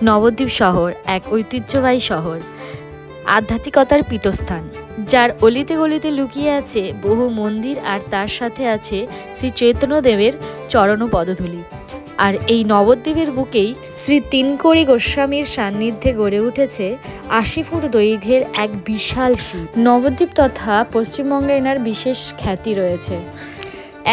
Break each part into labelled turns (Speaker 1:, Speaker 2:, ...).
Speaker 1: নবদ্বীপ শহর এক ঐতিহ্যবাহী শহর, আধ্যাত্মিকতার পীঠস্থান, যার অলিতে গলিতে লুকিয়ে আছে বহু মন্দির আর তার সাথে আছে শ্রী চৈতন্যদেবের চরণ পদধূলি। আর এই নবদ্বীপের বুকেই শ্রী তিনকড়ি গোস্বামীর সান্নিধ্যে গড়ে উঠেছে ৮০ ফুট দৈর্ঘ্যের এক বিশাল শিব। নবদ্বীপ তথা পশ্চিমবঙ্গে এনার বিশেষ খ্যাতি রয়েছে।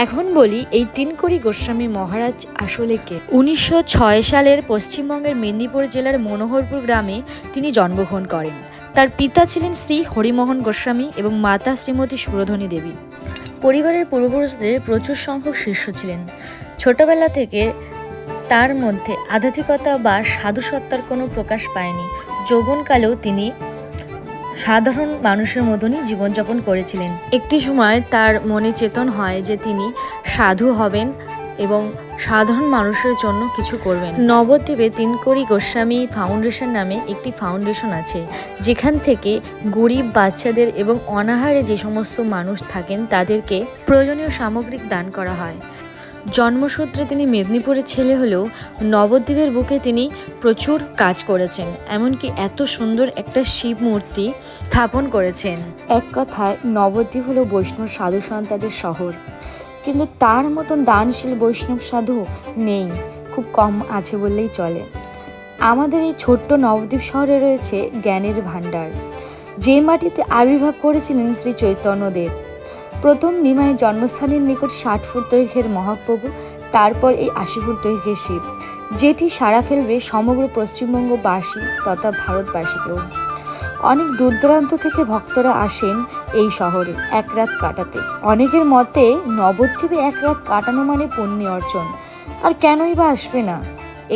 Speaker 1: এখন বলি এই তিনকড়ি গোস্বামী মহারাজ আসলে কে। ১৯০৬ সালের পশ্চিমবঙ্গের মেদিনীপুর জেলার মনোহরপুর গ্রামে তিনি জন্মগ্রহণ করেন। তার পিতা ছিলেন শ্রী হরিমোহন গোস্বামী এবং মাতা শ্রীমতী সুরধনী দেবী। পরিবারের পূর্বপুরুষদের প্রচুর সংখ্যক শিষ্য ছিলেন। ছোটবেলা থেকে তার মধ্যে আধ্যাত্মিকতা বা সাধুসত্তার কোনো প্রকাশ পায়নি। যৌবনকালেও তিনি সাধারণ মানুষের মতনই জীবনযাপন করেছিলেন। একটি সময় তার মনে চেতন হয় যে তিনি সাধু হবেন এবং সাধারণ মানুষের জন্য কিছু করবেন। নবদ্বীপে তিনকড়ি গোস্বামী ফাউন্ডেশন নামে একটি ফাউন্ডেশন আছে, যেখান থেকে গরিব বাচ্চাদের এবং অনাহারে যে সমস্ত মানুষ থাকেন তাদেরকে প্রয়োজনীয় সামগ্রিক দান করা হয়। জন্মসূত্রে তিনি মেদিনীপুরের ছেলে হলেও নবদ্বীপের বুকে তিনি প্রচুর কাজ করেছেন, এমনকি এত সুন্দর একটা শিব মূর্তি স্থাপন করেছেন। এক কথায় নবদ্বীপ হলো বৈষ্ণব সাধু সন্তাদের শহর, কিন্তু তার মতন দানশীল বৈষ্ণব সাধু নেই, খুব কম আছে বললেই চলে। আমাদের এই ছোট্ট নবদ্বীপ শহরে রয়েছে জ্ঞানের ভাণ্ডার, যে মাটিতে আবির্ভাব করেছিলেন শ্রী চৈতন্যদেব। প্রথম নিমাই জন্মস্থানের নিকট ৬০ ফুট দৈর্ঘ্যের মহাপ্রভু, তারপর এই ৮০ ফুট দৈর্ঘ্যের শিব, যেটি সাড়া ফেলবে সমগ্র পশ্চিমবঙ্গবাসী তথা ভারতবাসীকেও। অনেক দূর দূরান্ত থেকে ভক্তরা আসেন এই শহরে এক রাত কাটাতে। অনেকের মতে নবদ্বীপে এক রাত কাটানো মানে পুণ্য অর্জন, আর কেনই বা আসবে না।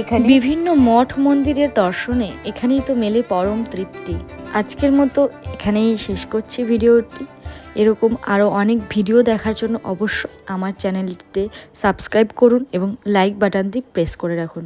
Speaker 1: এখানে বিভিন্ন মঠ মন্দিরের দর্শনে এখানেই তো মেলে পরম তৃপ্তি। আজকের মতো এখানেই শেষ করছি ভিডিওটি। এরকম আরও অনেক ভিডিও দেখার জন্য অবশ্যই আমার চ্যানেলটিতে সাবস্ক্রাইব করুন এবং লাইক বাটনটি প্রেস করে রাখুন।